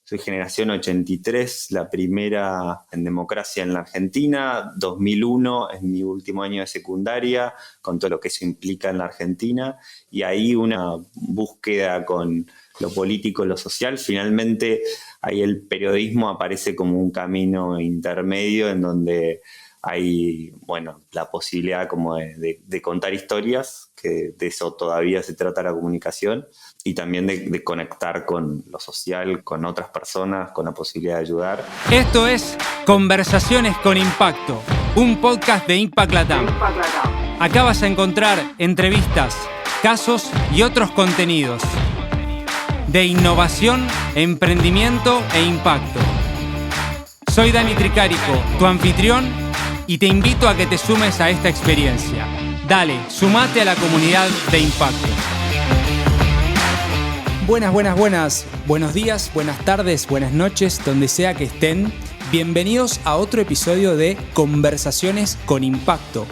soy generación 83, la primera en democracia en la Argentina, 2001 es mi último año de secundaria, con todo lo que eso implica en la Argentina, y ahí una búsqueda con lo político, lo social. Finalmente ahí el periodismo aparece como un camino intermedio en donde hay, la posibilidad como de contar historias, que de eso todavía se trata la comunicación, y también de conectar con lo social, con otras personas, con la posibilidad de ayudar. Esto es Conversaciones con Impacto, un podcast de Impact Latam. Acá vas a encontrar entrevistas, casos y otros contenidos de innovación, emprendimiento e impacto. Soy Dani Tricarico, tu anfitrión, y te invito a que te sumes a esta experiencia. Dale, sumate a la comunidad de Impacto. Buenas. Buenos días, buenas tardes, buenas noches, donde sea que estén. Bienvenidos a otro episodio de Conversaciones con Impacto.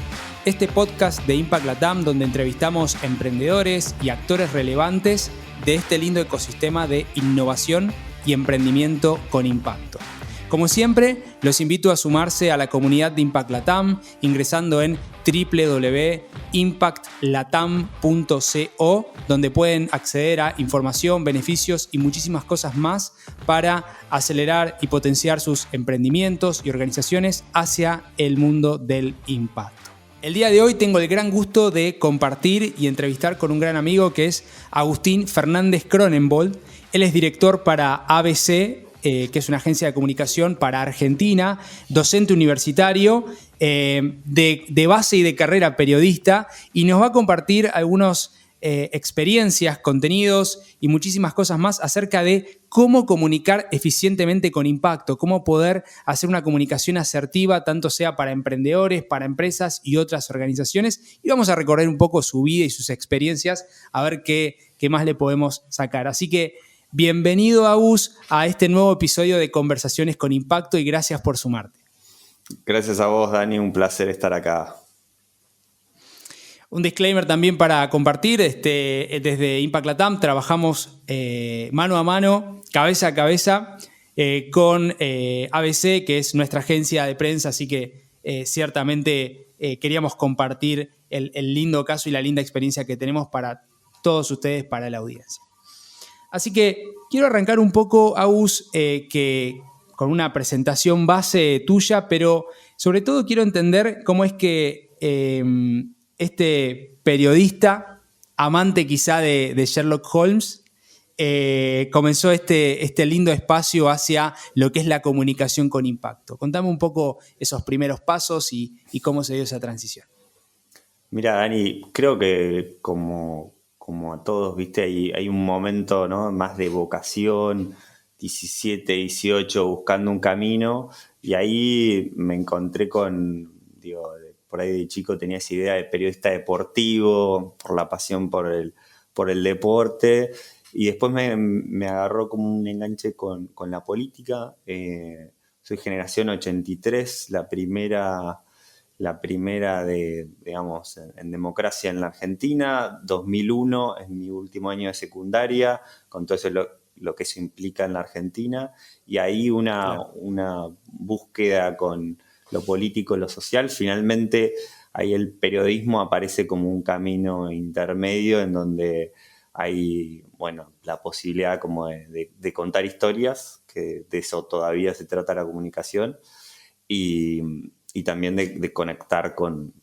Este podcast de Impact Latam, donde entrevistamos emprendedores y actores relevantes de este lindo ecosistema de innovación y emprendimiento con impacto. Como siempre, los invito a sumarse a la comunidad de Impact Latam ingresando en www.impactlatam.co, donde pueden acceder a información, beneficios y muchísimas cosas más para acelerar y potenciar sus emprendimientos y organizaciones hacia el mundo del impacto. El día de hoy tengo el gran gusto de compartir y entrevistar con un gran amigo que es Agustín Fernández Cronenbold. Él es director para ABC, que es una agencia de comunicación para Argentina, docente universitario, de base y de carrera periodista, y nos va a compartir algunas experiencias, contenidos y muchísimas cosas más acerca de cómo comunicar eficientemente con impacto, cómo poder hacer una comunicación asertiva, tanto sea para emprendedores, para empresas y otras organizaciones. Y vamos a recorrer un poco su vida y sus experiencias, a ver qué más le podemos sacar. Así que bienvenido, Agus, a este nuevo episodio de Conversaciones con Impacto y gracias por sumarte. Gracias a vos, Dani, un placer estar acá. Un disclaimer también para compartir, desde Impact Latam trabajamos mano a mano, cabeza a cabeza, con ABC, que es nuestra agencia de prensa, así que ciertamente queríamos compartir el lindo caso y la linda experiencia que tenemos para todos ustedes, para la audiencia. Así que quiero arrancar un poco, Agus, con una presentación base tuya, pero sobre todo quiero entender cómo es que este periodista, amante quizá de Sherlock Holmes, comenzó este lindo espacio hacia lo que es la comunicación con impacto. Contame un poco esos primeros pasos y cómo se dio esa transición. Mira, Dani, creo que como a todos, viste, hay un momento, ¿no?, más de vocación, 17, 18, buscando un camino, y ahí me encontré con, por ahí de chico tenía esa idea de periodista deportivo, por la pasión por el deporte, y después me agarró como un enganche con la política. Soy generación 83, la primera en democracia en la Argentina, 2001 es mi último año de secundaria, con todo eso lo que eso implica en la Argentina, y ahí una búsqueda con lo político, lo social. Finalmente ahí el periodismo aparece como un camino intermedio en donde hay, la posibilidad como de contar historias, que de eso todavía se trata la comunicación, y también de conectar con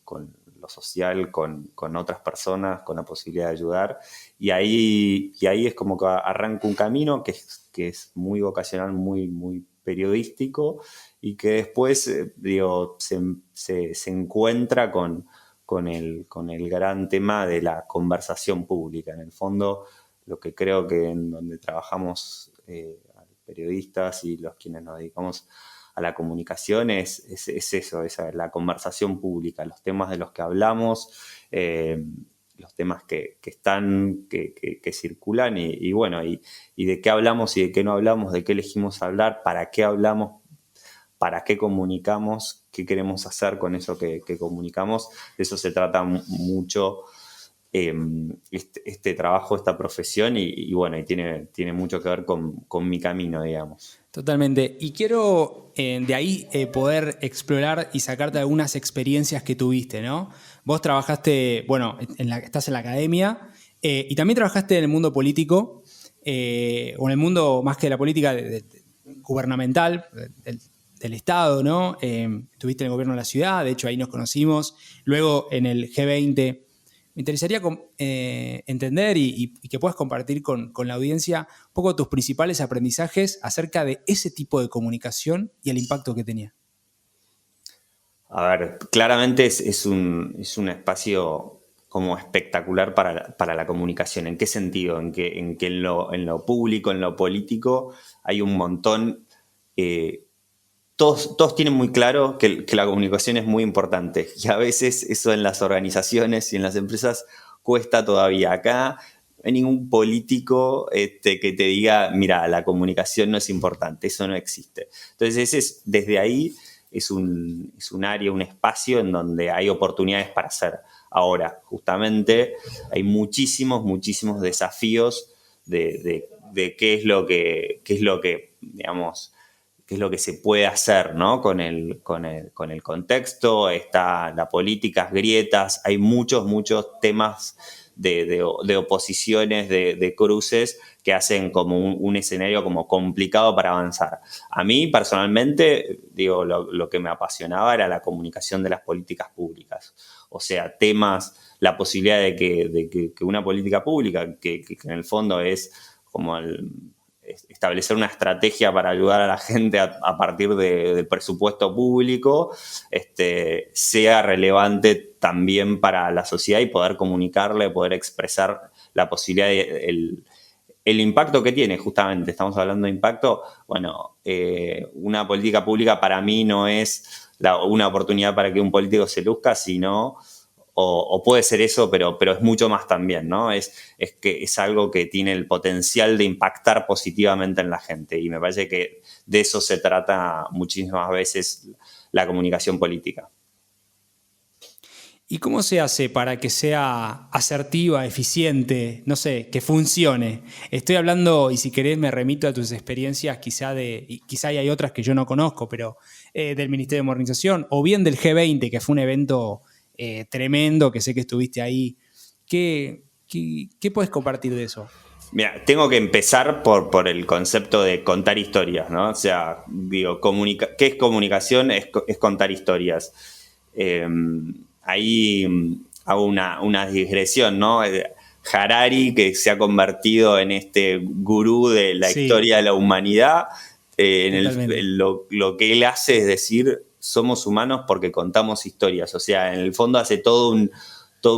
lo social, con otras personas, con la posibilidad de ayudar. Y ahí es como que arranca un camino que es muy vocacional, muy, muy periodístico, y que después se encuentra con el gran tema de la conversación pública. En el fondo, lo que creo que en donde trabajamos periodistas y los quienes nos dedicamos a la comunicación es eso, la conversación pública, los temas de los que hablamos, los temas que están, que circulan, y de qué hablamos y de qué no hablamos, de qué elegimos hablar, para qué hablamos, para qué comunicamos, qué queremos hacer con eso que comunicamos. De eso se trata mucho este trabajo, esta profesión y bueno, y tiene mucho que ver con mi camino, digamos. Totalmente. Y quiero de ahí poder explorar y sacarte algunas experiencias que tuviste, ¿no? Vos trabajaste, bueno, estás en la academia y también trabajaste en el mundo político o en el mundo más que de la política gubernamental, del Estado, ¿no? Estuviste en el gobierno de la ciudad, de hecho ahí nos conocimos. Luego en el G20. Me interesaría entender y que puedas compartir con la audiencia un poco tus principales aprendizajes acerca de ese tipo de comunicación y el impacto que tenía. A ver, claramente es un espacio como espectacular para la comunicación. ¿En qué sentido? En que en lo público, en lo político, hay un montón. Todos tienen muy claro que la comunicación es muy importante y a veces eso en las organizaciones y en las empresas cuesta todavía. Acá no hay ningún político que te diga, mira, la comunicación no es importante, eso no existe. Entonces desde ahí es un área, un espacio en donde hay oportunidades para hacer. Ahora, justamente, hay muchísimos desafíos de qué es lo que, digamos, qué es lo que se puede hacer, ¿no? Con el contexto, está la política, grietas, hay muchos temas de oposiciones, de cruces que hacen como un escenario como complicado para avanzar. A mí, personalmente, digo, lo que me apasionaba era la comunicación de las políticas públicas. O sea, temas, la posibilidad de que una política pública, que en el fondo es como establecer una estrategia para ayudar a la gente a partir del presupuesto público, sea relevante también para la sociedad y poder comunicarle, poder expresar la posibilidad de el impacto que tiene, justamente, estamos hablando de impacto. Bueno, una política pública para mí no es una oportunidad para que un político se luzca, sino, o puede ser eso, pero es mucho más también, ¿no? Es que es algo que tiene el potencial de impactar positivamente en la gente y me parece que de eso se trata muchísimas veces la comunicación política. ¿Y cómo se hace para que sea asertiva, eficiente, no sé, que funcione? Estoy hablando, y si querés me remito a tus experiencias, quizá hay otras que yo no conozco, pero del Ministerio de Modernización, o bien del G20, que fue un evento tremendo, que sé que estuviste ahí. ¿Qué puedes compartir de eso? Mira, tengo que empezar por el concepto de contar historias, ¿no? O sea, digo, ¿qué es comunicación? Es contar historias. Ahí hago una digresión, ¿no? Harari, que se ha convertido en este gurú de la historia de la humanidad, lo que él hace es decir, somos humanos porque contamos historias. O sea, en el fondo hace toda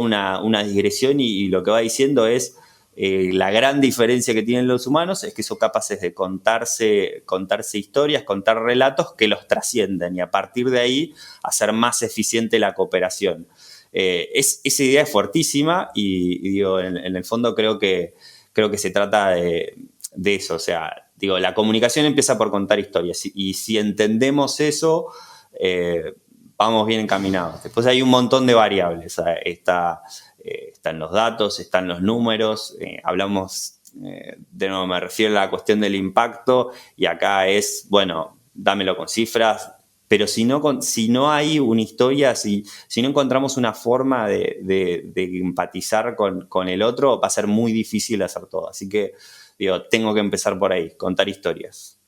una digresión y lo que va diciendo es la gran diferencia que tienen los humanos es que son capaces de contarse historias, contar relatos que los trascienden y a partir de ahí hacer más eficiente la cooperación. Esa idea es fuertísima y digo, en el fondo creo que se trata de eso. O sea, digo, la comunicación empieza por contar historias y si entendemos eso, vamos bien encaminados. Después hay un montón de variables. Están los datos, están los números, hablamos, de nuevo me refiero a la cuestión del impacto y acá es, bueno, dámelo con cifras, pero si no hay una historia, si no encontramos una forma de empatizar con el otro, va a ser muy difícil hacer todo. Así que, digo, tengo que empezar por ahí, contar historias.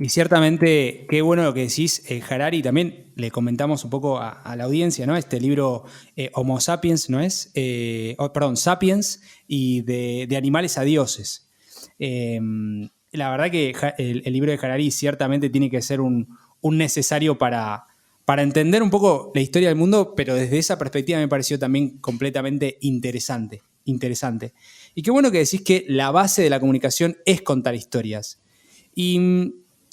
Y ciertamente, qué bueno lo que decís, Harari, también le comentamos un poco a la audiencia, ¿no? Este libro Homo Sapiens, ¿no es? Sapiens y de animales a dioses. La verdad que el libro de Harari ciertamente tiene que ser un necesario para entender un poco la historia del mundo, pero desde esa perspectiva me pareció también completamente interesante. Y qué bueno que decís que la base de la comunicación es contar historias.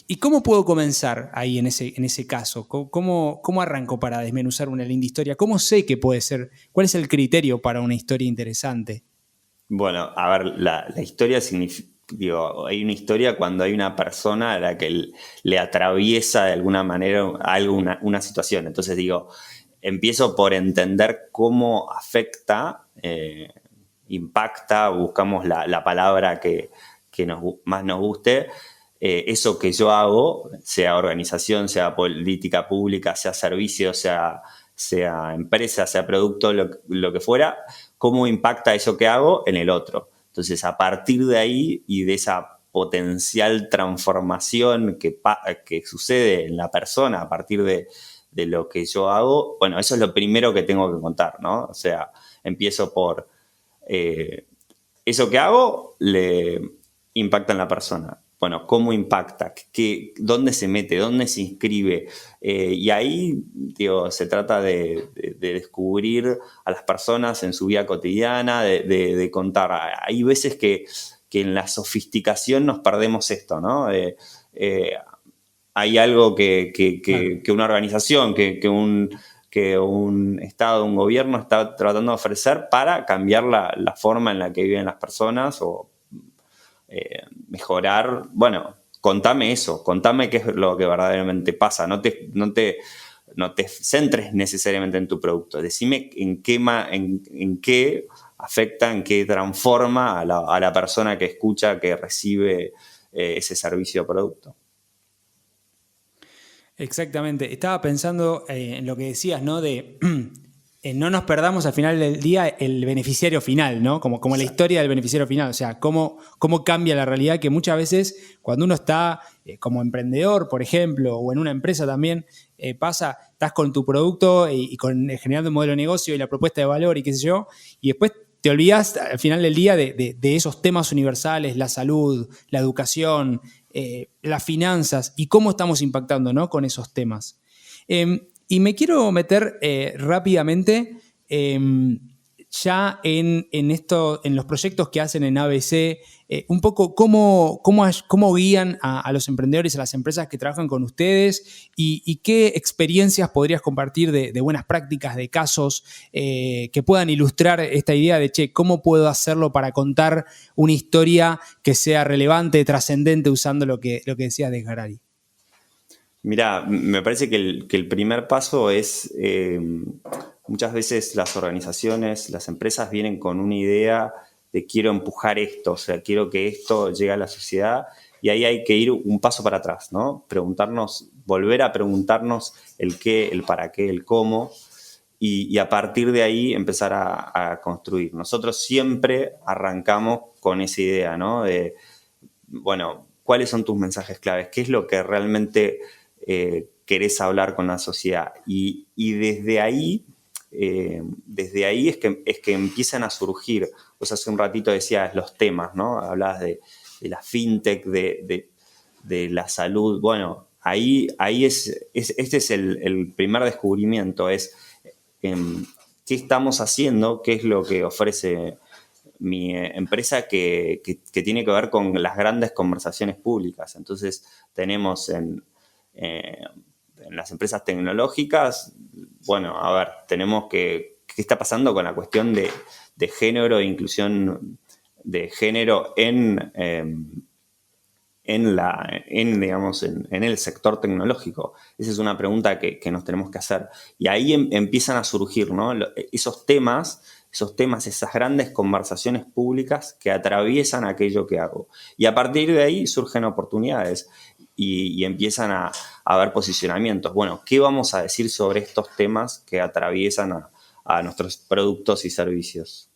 ¿Y cómo puedo comenzar ahí en ese caso? ¿Cómo arranco para desmenuzar una linda historia? ¿Cómo sé que puede ser? ¿Cuál es el criterio para una historia interesante? Bueno, a ver, la historia significa, digo, hay una historia cuando hay una persona a la que le atraviesa de alguna manera una situación. Entonces digo, empiezo por entender cómo afecta, impacta, buscamos la palabra que más nos guste, eso que yo hago, sea organización, sea política pública, sea servicio, sea empresa, sea producto, lo que fuera, cómo impacta eso que hago en el otro. Entonces, a partir de ahí y de esa potencial transformación que sucede en la persona a partir de lo que yo hago, bueno, eso es lo primero que tengo que contar, ¿no? O sea, empiezo por eso que hago le impacta en la persona. Bueno, ¿cómo impacta? ¿Dónde se mete? ¿Dónde se inscribe? Y ahí, digo, se trata de descubrir a las personas en su vida cotidiana, de contar. Hay veces que en la sofisticación nos perdemos esto, ¿no? Hay algo que una organización, que un Estado, un gobierno está tratando de ofrecer para cambiar la forma en la que viven las personas o mejorar. Bueno, contame eso, contame qué es lo que verdaderamente pasa. No te centres necesariamente en tu producto. Decime en qué afecta, en qué transforma a la persona que escucha, que recibe ese servicio o producto. Exactamente. Estaba pensando en lo que decías, ¿no? De no nos perdamos al final del día el beneficiario final, ¿no? Como la historia del beneficiario final. O sea, cómo cambia la realidad, que muchas veces cuando uno está como emprendedor, por ejemplo, o en una empresa también, estás con tu producto y generando un modelo de negocio y la propuesta de valor y qué sé yo, y después te olvidas al final del día de esos temas universales, la salud, la educación, las finanzas y cómo estamos impactando, ¿no? Con esos temas. Y me quiero meter rápidamente ya en los proyectos que hacen en ABC, un poco cómo guían a los emprendedores, a las empresas que trabajan con ustedes y qué experiencias podrías compartir de buenas prácticas, de casos que puedan ilustrar esta idea de, ¿cómo puedo hacerlo para contar una historia que sea relevante, trascendente, usando lo que decía Desgarari? Mirá, me parece que el primer paso es, muchas veces las organizaciones, las empresas vienen con una idea de quiero empujar esto, o sea, quiero que esto llegue a la sociedad, y ahí hay que ir un paso para atrás, ¿no? Volver a preguntarnos el qué, el para qué, el cómo, y a partir de ahí empezar a construir. Nosotros siempre arrancamos con esa idea, ¿no? De, bueno, ¿cuáles son tus mensajes claves? ¿Qué es lo que realmente querés hablar con la sociedad? Y desde ahí es que empiezan a surgir. Vos hace un ratito decías los temas, ¿no? Hablabas de la fintech, de la salud. Bueno, ahí este es el primer descubrimiento, es qué estamos haciendo, qué es lo que ofrece mi empresa que tiene que ver con las grandes conversaciones públicas. Entonces tenemos en las empresas tecnológicas, bueno, a ver, tenemos qué está pasando con la cuestión de género e inclusión de género en el sector tecnológico. Esa es una pregunta que nos tenemos que hacer. Y ahí empiezan a surgir, ¿no? Esos temas, esas grandes conversaciones públicas que atraviesan aquello que hago. Y a partir de ahí surgen oportunidades y empiezan a haber posicionamientos. Bueno, ¿qué vamos a decir sobre estos temas que atraviesan a nuestros productos y servicios?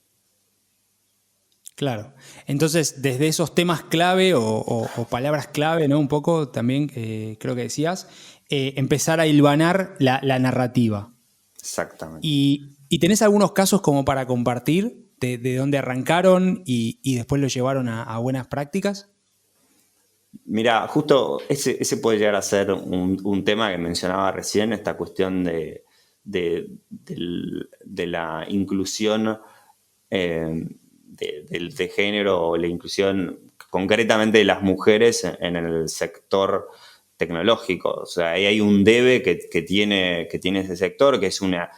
Claro. Entonces, desde esos temas clave o palabras clave, ¿no? Un poco también, creo que decías, empezar a hilvanar la narrativa. Exactamente. ¿Y tenés algunos casos como para compartir de dónde arrancaron y después lo llevaron a buenas prácticas? Mira, justo ese puede llegar a ser un tema que mencionaba recién, esta cuestión de la inclusión de género o la inclusión concretamente de las mujeres en el sector tecnológico. O sea, ahí hay un debe que tiene ese sector, que es una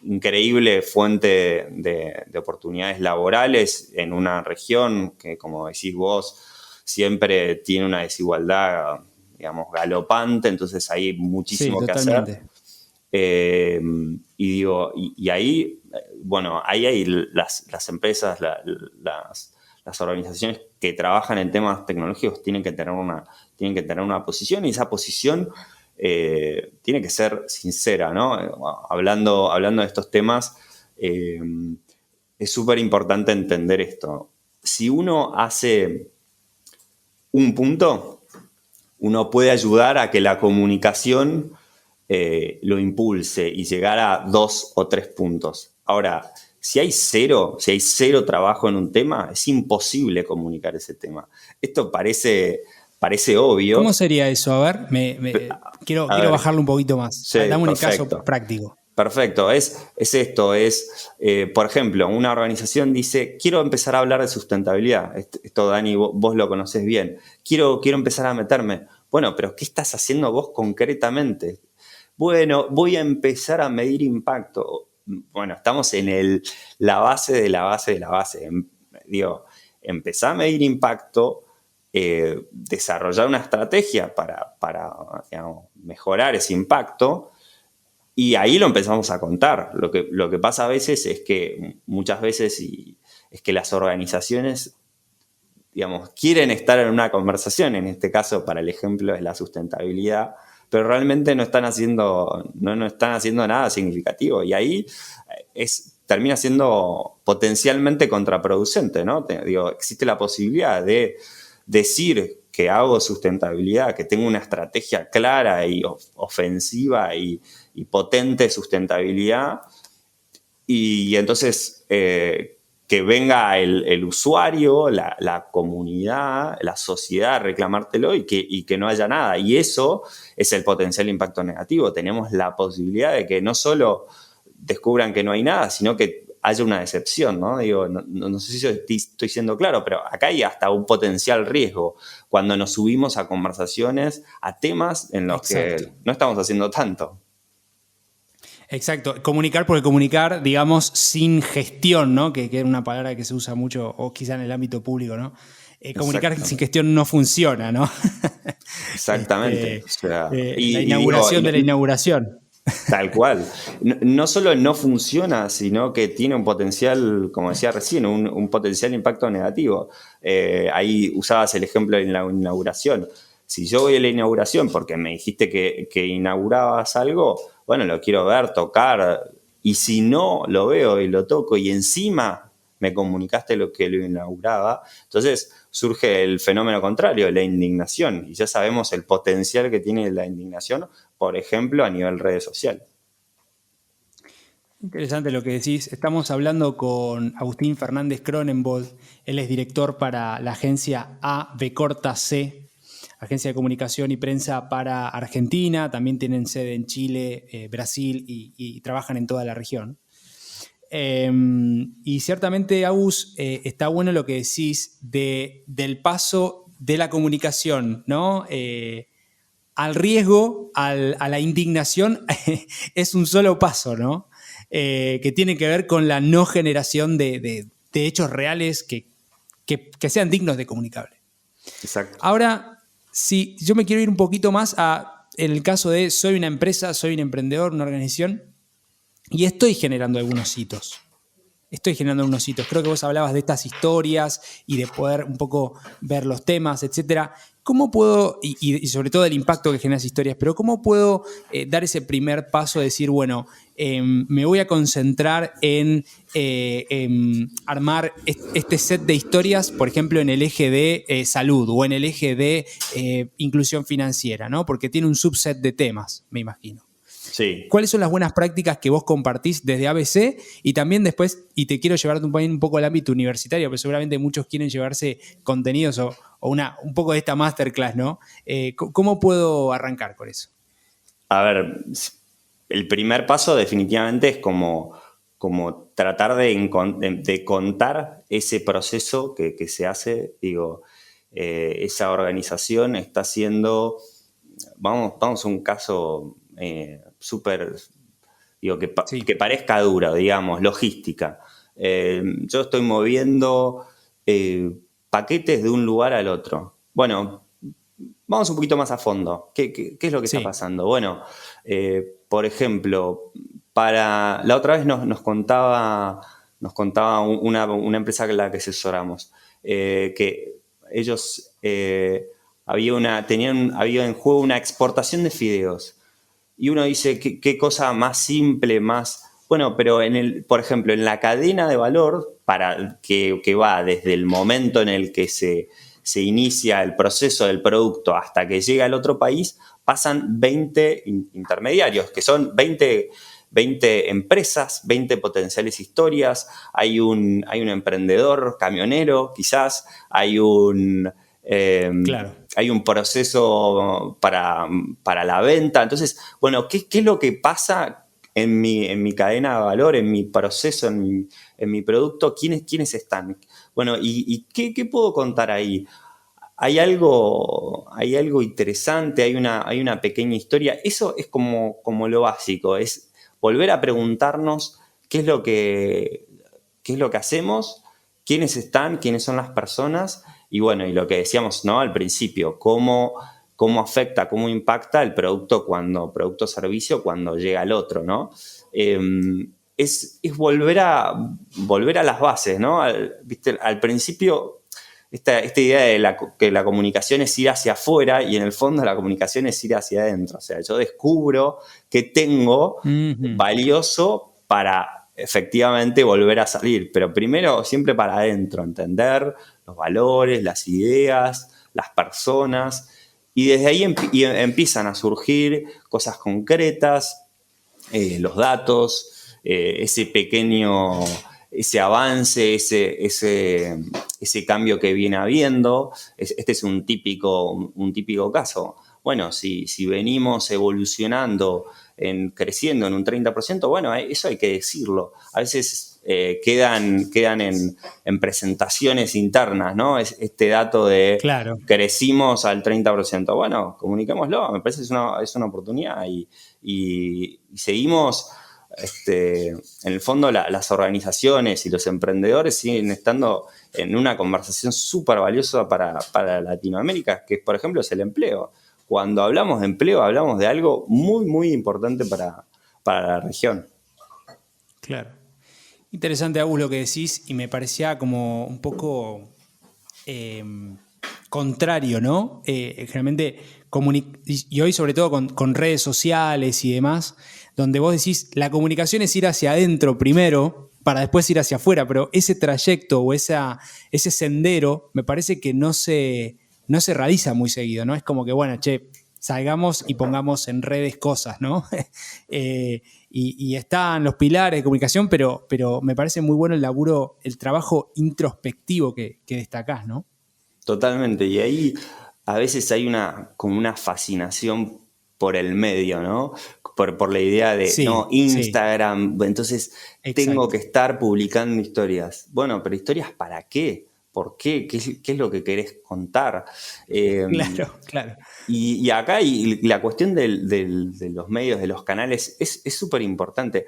increíble fuente de oportunidades laborales en una región que, como decís vos, siempre tiene una desigualdad, digamos, galopante, entonces hay muchísimo que hacer. Y ahí, bueno, ahí hay las empresas, las organizaciones que trabajan en temas tecnológicos tienen que tener una posición, y esa posición tiene que ser sincera, ¿no? Hablando de estos temas, es súper importante entender esto. Si uno hace un punto, uno puede ayudar a que la comunicación lo impulse y llegar a 2 o 3 puntos. Ahora, si hay cero trabajo en un tema, es imposible comunicar ese tema. Esto parece obvio. ¿Cómo sería eso? A ver, quiero A ver, bajarlo un poquito más. sí, Dame un caso perfecto. práctico. Perfecto, es esto, por ejemplo, una organización dice, quiero empezar a hablar de sustentabilidad. Esto, Dani, vos lo conocés bien. Quiero empezar a meterme. Bueno, pero ¿qué estás haciendo vos concretamente? Bueno, voy a empezar a medir impacto. Bueno, estamos en la base de la base de la base. Digo, empezar a medir impacto, desarrollar una estrategia para digamos, mejorar ese impacto. Y ahí lo empezamos a contar. Lo que pasa a veces es que, muchas veces, es que las organizaciones, digamos, quieren estar en una conversación, en este caso, para el ejemplo, es la sustentabilidad, pero realmente no están haciendo nada significativo. Y ahí termina siendo potencialmente contraproducente, ¿no? Existe la posibilidad de decir que hago sustentabilidad, que tengo una estrategia clara y ofensiva y potente sustentabilidad, y entonces que venga el usuario, la comunidad, la sociedad a reclamártelo y que no haya nada. Y eso es el potencial impacto negativo. Tenemos la posibilidad de que no solo descubran que no hay nada, sino que haya una decepción, ¿no? No sé si estoy siendo claro, pero acá hay hasta un potencial riesgo cuando nos subimos a conversaciones, a temas en los Exacto. que no estamos haciendo tanto. Exacto, comunicar por el comunicar, digamos, sin gestión, ¿no? Que es una palabra que se usa mucho, o quizá en el ámbito público, ¿no? Comunicar sin gestión no funciona, ¿no? Exactamente. O sea, la inauguración de la inauguración. Tal cual. No solo no funciona, sino que tiene un potencial, como decía recién, un potencial impacto negativo. Ahí usabas el ejemplo de la inauguración. Si yo voy a la inauguración porque me dijiste que inaugurabas algo, bueno, lo quiero ver, tocar, y si no lo veo y lo toco y encima me comunicaste lo que lo inauguraba, entonces surge el fenómeno contrario, la indignación, y ya sabemos el potencial que tiene la indignación, por ejemplo, a nivel redes sociales. Interesante lo que decís. Estamos hablando con Agustín Fernández Cronenbold. Él es director para la agencia ABC, Agencia de Comunicación y Prensa para Argentina. También tienen sede en Chile, Brasil y trabajan en toda la región. Y ciertamente, Agus, está bueno lo que decís del paso de la comunicación, ¿no? Al riesgo, a la indignación, es un solo paso, ¿no? Que tiene que ver con la no generación de hechos reales que sean dignos de comunicable. Exacto. Ahora, si yo me quiero ir un poquito más en el caso de soy una empresa, soy un emprendedor, una organización, y estoy generando algunos hitos. Creo que vos hablabas de estas historias y de poder un poco ver los temas, etcétera. ¿Cómo puedo, y sobre todo el impacto que generan las historias, pero cómo puedo dar ese primer paso de decir, bueno, me voy a concentrar en armar este set de historias, por ejemplo, en el eje de salud o en el eje de inclusión financiera, ¿no? Porque tiene un subset de temas, me imagino. Sí. ¿Cuáles son las buenas prácticas que vos compartís desde ABC? Y también después, y te quiero llevar un poco al ámbito universitario, porque seguramente muchos quieren llevarse contenidos o un poco de esta masterclass, ¿no? ¿Cómo puedo arrancar con eso? A ver, el primer paso definitivamente es como tratar de contar ese proceso que se hace. Digo, esa organización está haciendo, vamos a un caso súper, digo, Sí. que parezca duro, digamos, logística. Yo estoy moviendo paquetes de un lugar al otro. Bueno, vamos un poquito más a fondo. ¿Qué es lo que está pasando? Bueno, por ejemplo, la otra vez nos contaba una empresa con la que asesoramos, que ellos había en juego una exportación de fideos. Y uno dice, ¿qué cosa más simple, más... Bueno, pero por ejemplo, en la cadena de valor, que va desde el momento en el que se inicia el proceso del producto hasta que llega al otro país, pasan 20 intermediarios, que son 20 empresas, 20 potenciales historias. Hay un emprendedor camionero, quizás, Claro. hay un proceso para la venta. Entonces, bueno, ¿qué es lo que pasa en mi cadena de valor, en mi proceso, en mi producto? ¿Quiénes están? Bueno, ¿y qué puedo contar ahí? Hay algo interesante, hay una pequeña historia. Eso es como lo básico, es volver a preguntarnos qué es lo que hacemos, quiénes están, quiénes son las personas, y bueno, y lo que decíamos, ¿no?, al principio, cómo afecta, cómo impacta el producto o servicio cuando llega al otro, ¿no? Es volver a las bases, ¿no? ¿Viste? Al principio, esta idea de que la comunicación es ir hacia afuera, y en el fondo la comunicación es ir hacia adentro. O sea, yo descubro que tengo valioso para efectivamente volver a salir, pero primero siempre para adentro, entender los valores, las ideas, las personas, y desde ahí empiezan a surgir cosas concretas, los datos, ese avance, ese cambio que viene habiendo. Este es un típico caso. Bueno, si venimos evolucionando, creciendo en un 30%, bueno, eso hay que decirlo. A veces quedan en presentaciones internas, ¿no? Este dato de Claro. crecimos al 30%. Bueno, comuniquémoslo, me parece que es una oportunidad, y seguimos... en el fondo, las organizaciones y los emprendedores siguen estando en una conversación súper valiosa para Latinoamérica, que, por ejemplo, es el empleo. Cuando hablamos de empleo, hablamos de algo muy, muy importante para la región. Claro. Interesante, Agus, lo que decís, y me parecía como un poco contrario, ¿no? Generalmente, y hoy sobre todo con redes sociales y demás, donde vos decís, la comunicación es ir hacia adentro primero para después ir hacia afuera, pero ese trayecto o ese sendero me parece que no se realiza muy seguido, ¿no? Es como que, bueno, salgamos y pongamos en redes cosas, ¿no? Y están los pilares de comunicación, pero me parece muy bueno el laburo, el trabajo introspectivo que destacás, ¿no? Totalmente, y ahí a veces hay como una fascinación por el medio, ¿no? Por la idea de, Sí, no, Instagram, entonces tengo exacto. que estar publicando historias. Bueno, pero ¿historias para qué? ¿Por qué? ¿Qué es lo que querés contar? Claro. Y acá la cuestión de los medios, de los canales, es súper importante,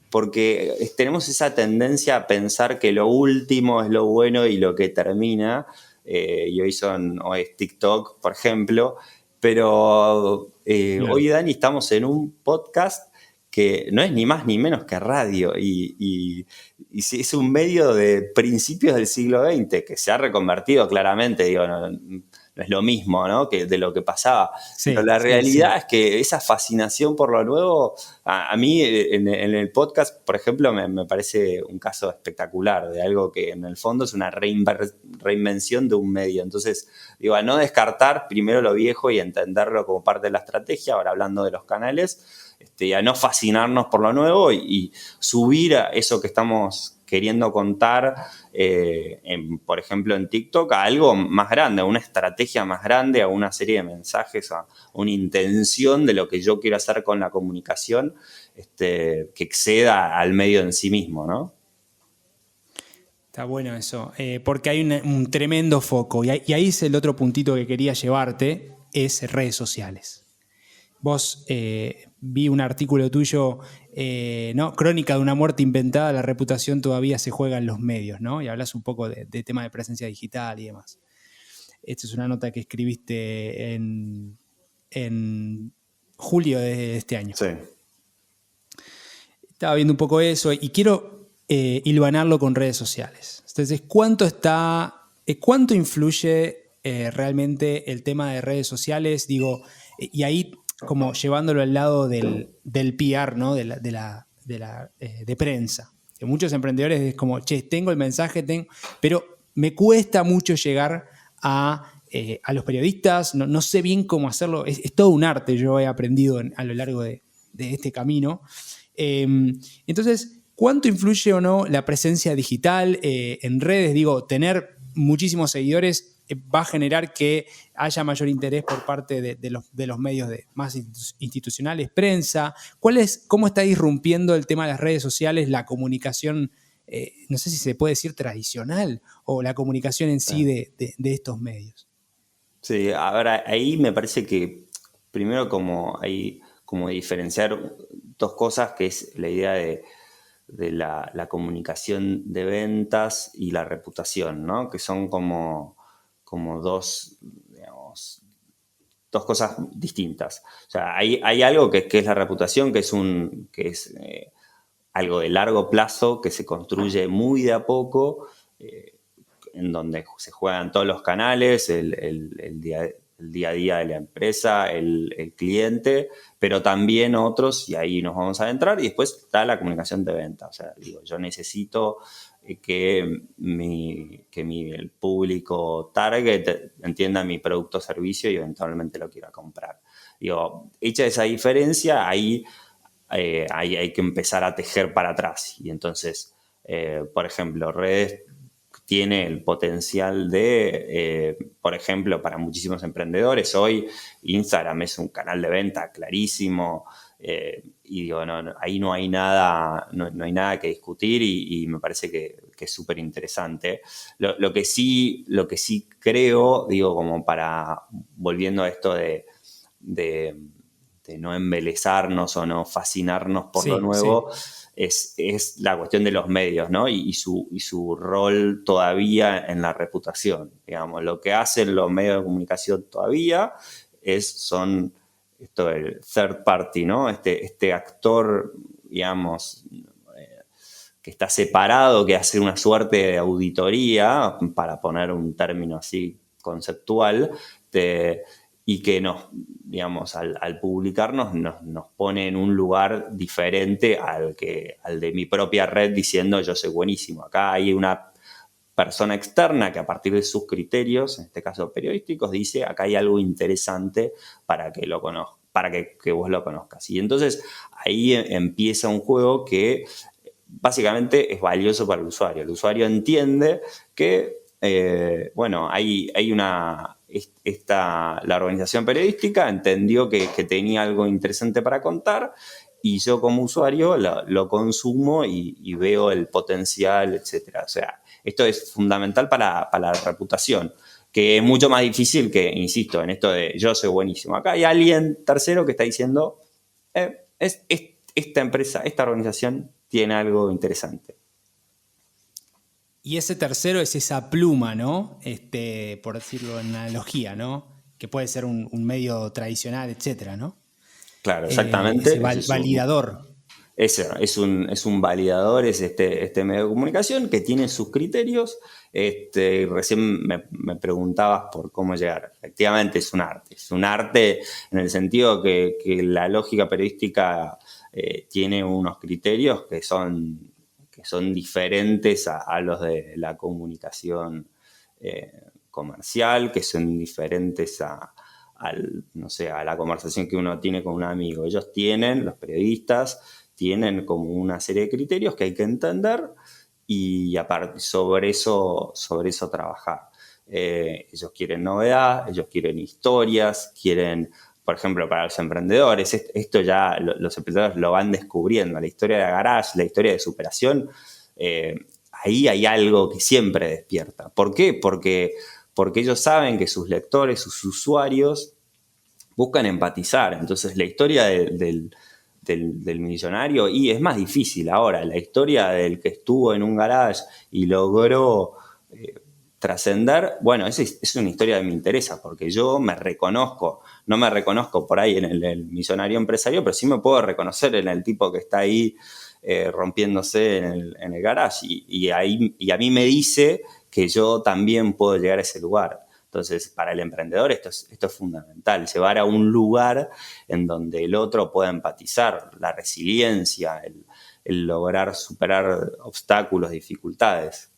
porque tenemos esa tendencia a pensar que lo último es lo bueno y lo que termina, y hoy es TikTok, por ejemplo, pero Claro. hoy, Dani, estamos en un podcast que no es ni más ni menos que radio, y es un medio de principios del siglo XX que se ha reconvertido claramente, digo, no es lo mismo, ¿no?, que de lo que pasaba. Pero Sí, la realidad sí. es que esa fascinación por lo nuevo, a mí en el podcast, por ejemplo, me parece un caso espectacular de algo que en el fondo es una reinvención de un medio. Entonces, digo, a no descartar primero lo viejo y entenderlo como parte de la estrategia, ahora hablando de los canales, y a no fascinarnos por lo nuevo y subir a eso que estamos queriendo contar, por ejemplo, en TikTok, a algo más grande, a una estrategia más grande, a una serie de mensajes, a una intención de lo que yo quiero hacer con la comunicación, que exceda al medio en sí mismo, ¿no? Está bueno eso, porque hay un tremendo foco, y ahí es el otro puntito que quería llevarte, es redes sociales. Vos vi un artículo tuyo, ¿no? Crónica de una muerte inventada, la reputación todavía se juega en los medios, ¿no? Y hablas un poco de tema de presencia digital y demás. Esta es una nota que escribiste en julio de este año. Sí. Estaba viendo un poco eso y quiero hilvanarlo con redes sociales. Entonces, ¿cuánto influye realmente el tema de redes sociales? Digo, y ahí como llevándolo al lado del PR, ¿no? De prensa. Que muchos emprendedores es como, che, tengo el mensaje, pero me cuesta mucho llegar a los periodistas, no sé bien cómo hacerlo, es todo un arte, yo he aprendido a lo largo de este camino. Entonces, ¿cuánto influye o no la presencia digital en redes? Digo, tener muchísimos seguidores va a generar que haya mayor interés por parte de los medios más institucionales, prensa. ¿Cómo está irrumpiendo el tema de las redes sociales, la comunicación, no sé si se puede decir tradicional, o la comunicación en sí de estos medios? Sí, ahora ahí me parece que primero hay como diferenciar dos cosas, que es la idea de la comunicación de ventas y la reputación, ¿no? Que son como dos, digamos, dos cosas distintas. O sea, hay algo que es la reputación, que es algo de largo plazo, que se construye muy de a poco, en donde se juegan todos los canales, el día a día de la empresa, el cliente, pero también otros, y ahí nos vamos a adentrar, y después está la comunicación de venta. O sea, digo, yo necesito que el público target entienda mi producto o servicio y eventualmente lo quiera comprar. Digo, hecha esa diferencia, ahí hay que empezar a tejer para atrás. Y entonces, por ejemplo, redes tiene el potencial de, por ejemplo, para muchísimos emprendedores, hoy Instagram es un canal de venta clarísimo, y digo, ahí no hay nada, no hay nada que discutir, y me parece que es súper interesante. Lo que sí creo, digo, como volviendo a esto de no embelezarnos o no fascinarnos por lo nuevo, sí. Es la cuestión de los medios, ¿no? Y su rol todavía en la reputación. Digamos, lo que hacen los medios de comunicación todavía son esto del third party, ¿no? Este actor, digamos, que está separado, que hace una suerte de auditoría, para poner un término así conceptual, y que digamos, al publicarnos nos pone en un lugar diferente al de mi propia red, diciendo yo soy buenísimo. Acá hay una persona externa que, a partir de sus criterios, en este caso periodísticos, dice acá hay algo interesante para que lo conozca, para que vos lo conozcas. Y entonces ahí empieza un juego que básicamente es valioso para el usuario. El usuario entiende que hay la organización periodística entendió que tenía algo interesante para contar, y yo como usuario lo consumo y veo el potencial, etc. O sea, esto es fundamental para la reputación, que es mucho más difícil que, insisto, en esto de yo soy buenísimo. Acá hay alguien tercero que está diciendo, esta empresa, esta organización tiene algo interesante. Y ese tercero es esa pluma, ¿no? Por decirlo en analogía, ¿no? Que puede ser un medio tradicional, etcétera, ¿no? Claro, exactamente. Ese validador. Es un validador, es este medio de comunicación que tiene sus criterios. Recién me preguntabas por cómo llegar. Efectivamente es un arte. Es un arte en el sentido que la lógica periodística tiene unos criterios que son diferentes a los de la comunicación comercial, que son diferentes a la conversación que uno tiene con un amigo. Los periodistas tienen como una serie de criterios que hay que entender, y aparte sobre eso trabajar. Ellos quieren novedad, ellos quieren historias, por ejemplo, para los emprendedores, esto ya los emprendedores lo van descubriendo. La historia de Garage, la historia de superación, ahí hay algo que siempre despierta. ¿Por qué? Porque ellos saben que sus lectores, sus usuarios, buscan empatizar. Entonces, la historia del millonario, y es más difícil ahora, la historia del que estuvo en un garage y logró trascender, bueno, esa es una historia que me interesa, porque yo no me reconozco por ahí en el millonario empresario, pero sí me puedo reconocer en el tipo que está ahí rompiéndose en el garage. Y a mí me dice que yo también puedo llegar a ese lugar. Entonces, para el emprendedor esto es fundamental, llevar a un lugar en donde el otro pueda empatizar, la resiliencia, el lograr superar obstáculos, dificultades.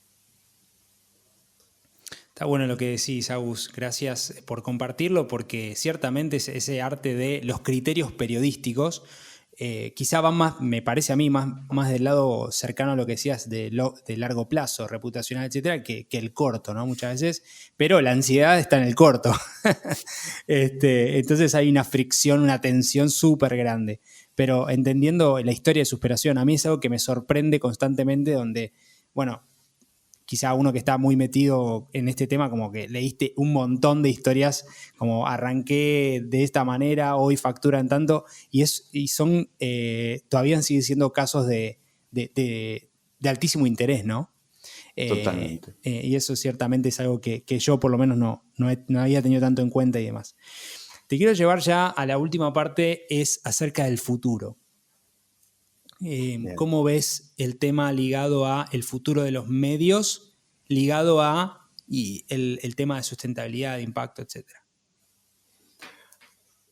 Está bueno lo que decís, Agus. Gracias por compartirlo, porque ciertamente ese arte de los criterios periodísticos quizá van más, me parece a mí, más del lado cercano a lo que decías de largo plazo, reputacional, etcétera, que el corto, ¿no? Muchas veces. Pero la ansiedad está en el corto. Entonces hay una fricción, una tensión súper grande. Pero entendiendo la historia de superación, a mí es algo que me sorprende constantemente, donde, bueno, quizá uno que está muy metido en este tema, como que leíste un montón de historias, como arranqué de esta manera, hoy facturan tanto, y son, todavía siguen siendo casos de altísimo interés, ¿no? Totalmente. Y eso ciertamente es algo que yo por lo menos no había tenido tanto en cuenta y demás. Te quiero llevar ya a la última parte, es acerca del futuro. ¿Cómo ves el tema ligado a el futuro de los medios, ligado a el tema de sustentabilidad, de impacto, etcétera?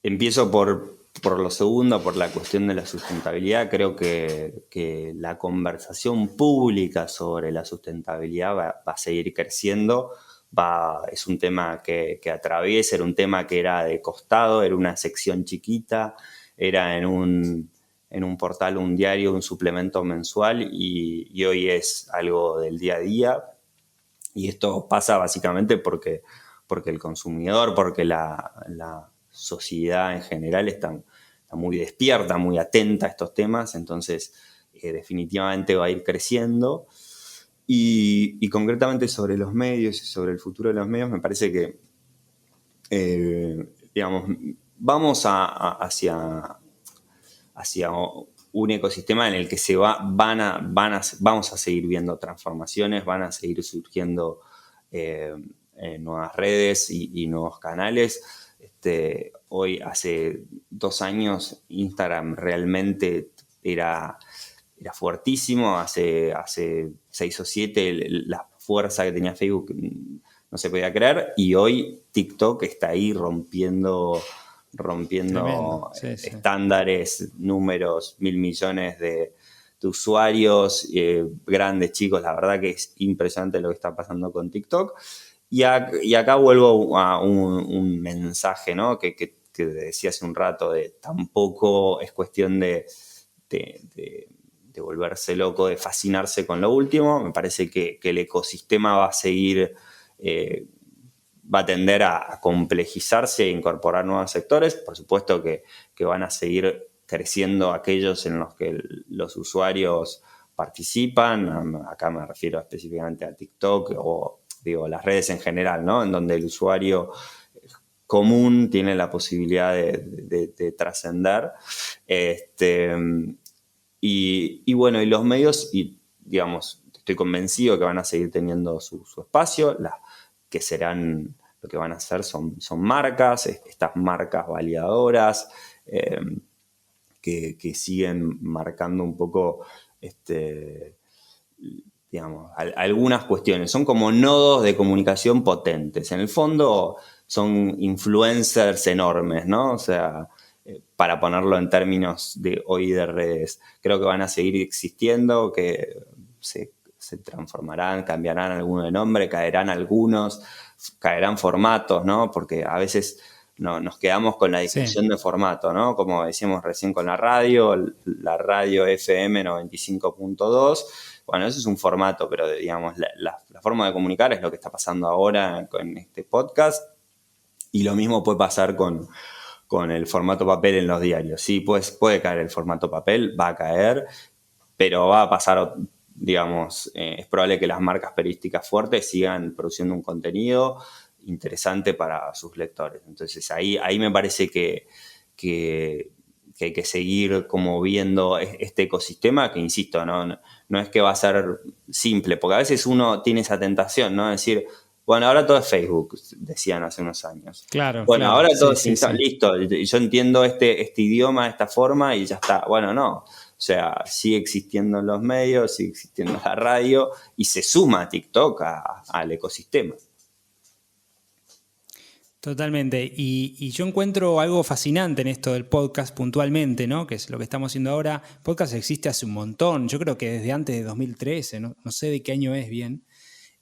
Empiezo por lo segundo, por la cuestión de la sustentabilidad. Creo que la conversación pública sobre la sustentabilidad va a seguir creciendo. Es un tema que atraviesa, era un tema que era de costado, era una sección chiquita, era en un portal, un diario, un suplemento mensual, y hoy es algo del día a día. Y esto pasa básicamente porque el consumidor, porque la sociedad en general está muy despierta, muy atenta a estos temas. Entonces definitivamente va a ir creciendo. Y concretamente sobre los medios y sobre el futuro de los medios, me parece que vamos hacia un ecosistema en el que vamos a seguir viendo transformaciones, van a seguir surgiendo nuevas redes y nuevos canales. Hoy, hace 2 años, Instagram realmente era fuertísimo. Hace 6 o 7, la fuerza que tenía Facebook no se podía creer, y hoy TikTok está ahí rompiendo Sí. estándares, números, 1.000 millones de usuarios, grandes, chicos. La verdad que es impresionante lo que está pasando con TikTok. Y acá vuelvo a un mensaje, ¿no? que decía hace un rato, de tampoco es cuestión de volverse loco, de fascinarse con lo último. Me parece que el ecosistema va a seguir, va a tender a complejizarse e incorporar nuevos sectores. Por supuesto que van a seguir creciendo aquellos en los que los usuarios participan. Acá me refiero específicamente a TikTok o las redes en general, ¿no? En donde el usuario común tiene la posibilidad de trascender. Y bueno, y los medios, estoy convencido que van a seguir teniendo su espacio, que serán, lo que van a hacer son marcas, estas marcas validadoras, que siguen marcando un poco, algunas cuestiones. Son como nodos de comunicación potentes. En el fondo son influencers enormes, ¿no? O sea, para ponerlo en términos de hoy de redes. Creo que van a seguir existiendo, que se transformarán, cambiarán algunos de nombre, caerán algunos, caerán formatos, ¿no? Porque a veces nos quedamos con la discusión de formato, ¿no? Como decíamos recién con la radio FM 95.2. Bueno, eso es un formato, pero la forma de comunicar es lo que está pasando ahora con este podcast. Y lo mismo puede pasar con el formato papel en los diarios. Sí, pues puede caer el formato papel, va a caer, pero va a pasar, es probable que las marcas periodísticas fuertes sigan produciendo un contenido interesante para sus lectores. Entonces ahí me parece que hay que seguir como viendo este ecosistema, que insisto, no es que va a ser simple, porque a veces uno tiene esa tentación, ¿no? Decir, bueno, ahora todo es Facebook, decían hace unos años. Claro. Bueno, ahora todo sí. listo, yo entiendo este idioma, esta forma, y ya está. Bueno, no. sea, sigue existiendo en los medios, sigue existiendo la radio y se suma TikTok al ecosistema. Totalmente. Y yo encuentro algo fascinante en esto del podcast puntualmente, ¿no? Que es lo que estamos haciendo ahora. Podcast existe hace un montón. Yo creo que desde antes de 2013, no sé de qué año es bien.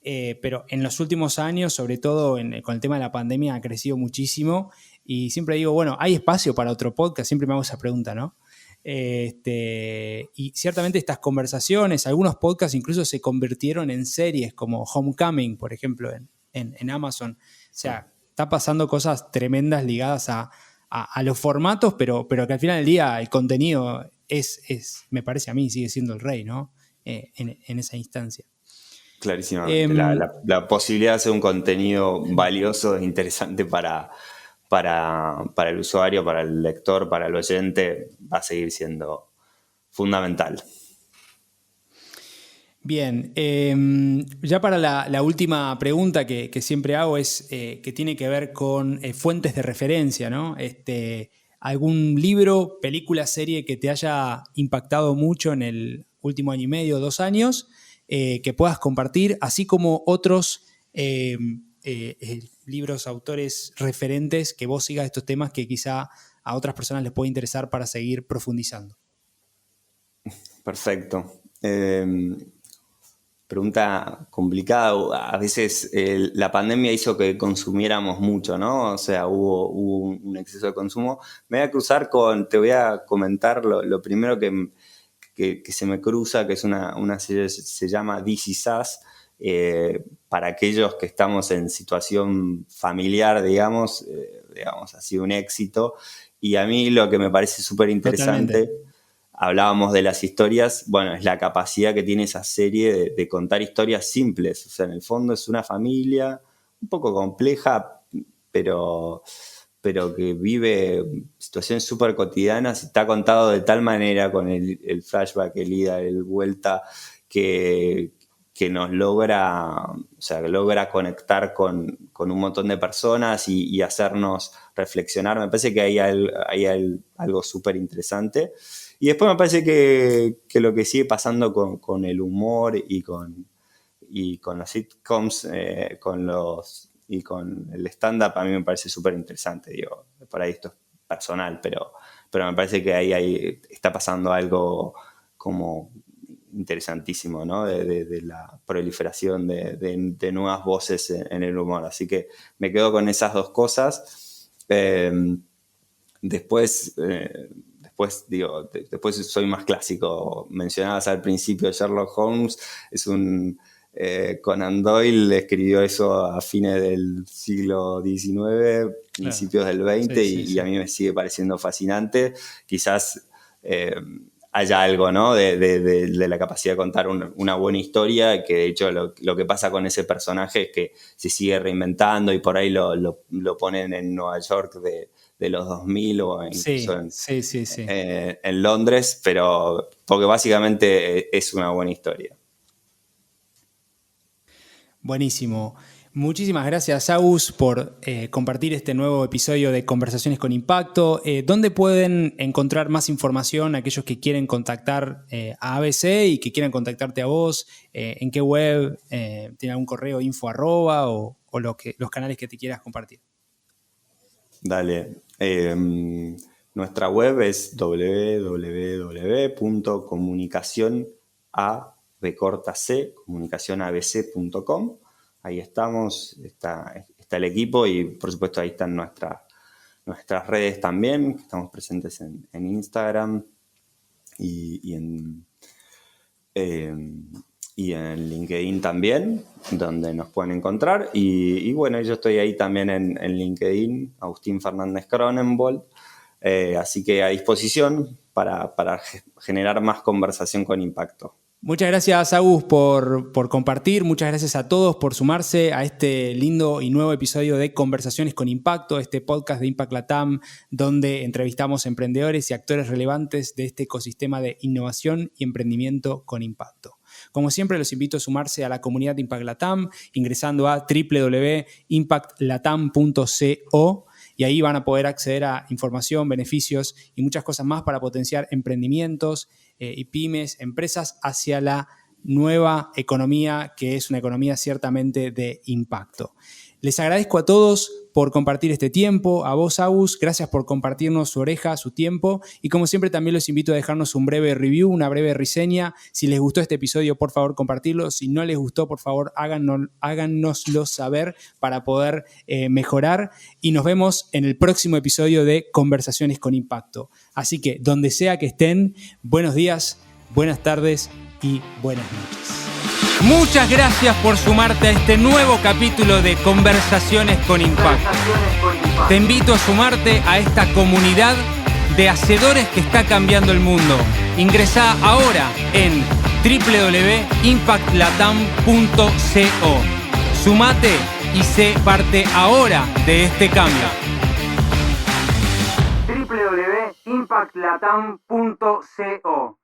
Pero en los últimos años, sobre todo con el tema de la pandemia, ha crecido muchísimo. Y siempre digo, bueno, ¿hay espacio para otro podcast? Siempre me hago esa pregunta, ¿no? Y ciertamente estas conversaciones, algunos podcasts incluso se convirtieron en series como Homecoming, por ejemplo, en Amazon. O sea, está pasando cosas tremendas ligadas a los formatos, pero que al final del día el contenido me parece a mí, sigue siendo el rey, ¿no? En esa instancia. Clarísimamente. La posibilidad de hacer un contenido valioso e interesante para el usuario, para el lector, para el oyente, va a seguir siendo fundamental. Bien, ya para la última pregunta que siempre hago es que tiene que ver con fuentes de referencia, ¿no? ¿Algún libro, película, serie que te haya impactado mucho en el último año y medio, 2 años, que puedas compartir, así como otros libros, autores referentes que vos sigas estos temas que quizá a otras personas les puede interesar para seguir profundizando? Perfecto. Pregunta complicada. A veces la pandemia hizo que consumiéramos mucho, ¿no? O sea, hubo un exceso de consumo. Me voy a cruzar te voy a comentar lo primero que se me cruza, que es una serie, se llama This Is Us, para aquellos que estamos en situación familiar, digamos, ha sido un éxito. Y a mí lo que me parece súper interesante, hablábamos de las historias, bueno, es la capacidad que tiene esa serie de contar historias simples. O sea, en el fondo es una familia un poco compleja, pero que vive situaciones súper cotidianas y está contado de tal manera con el flashback, el ida, el vuelta, que nos logra, o sea, que logra conectar con un montón de personas y hacernos reflexionar. Me parece que hay algo súper interesante. Y después me parece que lo que sigue pasando con el humor y con las sitcoms, y con el stand-up, a mí me parece súper interesante. Digo, por ahí esto es personal, pero me parece que ahí está pasando algo como interesantísimo, ¿no? De la proliferación de nuevas voces en el humor. Así que me quedo con esas dos cosas. Después soy más clásico. Mencionabas al principio Sherlock Holmes, es Conan Doyle escribió eso a fines del siglo XIX, principios del XX, y a mí me sigue pareciendo fascinante. Quizás haya algo, ¿no? de la capacidad de contar una buena historia, que de hecho lo que pasa con ese personaje es que se sigue reinventando y por ahí lo ponen en Nueva York de los 2000 o incluso en Londres, pero porque básicamente es una buena historia. Buenísimo. Muchísimas gracias, Agus, por compartir este nuevo episodio de Conversaciones con Impacto. ¿Dónde pueden encontrar más información aquellos que quieren contactar a ABC y que quieran contactarte a vos? ¿En qué web? ¿Tiene algún correo info @ o los canales que te quieras compartir? Dale. Nuestra web es www.comunicacionabc.com. Ahí estamos, está el equipo y por supuesto ahí están nuestras redes también. Estamos presentes en Instagram y en LinkedIn también, donde nos pueden encontrar. Y bueno, yo estoy ahí también en LinkedIn, Agustín Fernández Cronenbold. Así que a disposición para generar más conversación con impacto. Muchas gracias, Agus, por compartir. Muchas gracias a todos por sumarse a este lindo y nuevo episodio de Conversaciones con Impacto, este podcast de Impact Latam, donde entrevistamos emprendedores y actores relevantes de este ecosistema de innovación y emprendimiento con impacto. Como siempre, los invito a sumarse a la comunidad de Impact Latam ingresando a www.impactlatam.co y ahí van a poder acceder a información, beneficios y muchas cosas más para potenciar emprendimientos y pymes, empresas hacia la nueva economía, que es una economía ciertamente de impacto. Les agradezco a todos por compartir este tiempo. A vos, Agus, gracias por compartirnos su oreja, su tiempo. Y como siempre, también los invito a dejarnos un breve review, una breve reseña. Si les gustó este episodio, por favor, compartirlo. Si no les gustó, por favor, háganoslo saber para poder mejorar. Y nos vemos en el próximo episodio de Conversaciones con Impacto. Así que, donde sea que estén, buenos días, buenas tardes y buenas noches. Muchas gracias por sumarte a este nuevo capítulo de Conversaciones con Impacto. Te invito a sumarte a esta comunidad de hacedores que está cambiando el mundo. Ingresá ahora en www.impactlatam.co. Sumate y sé parte ahora de este cambio. www.impactlatam.co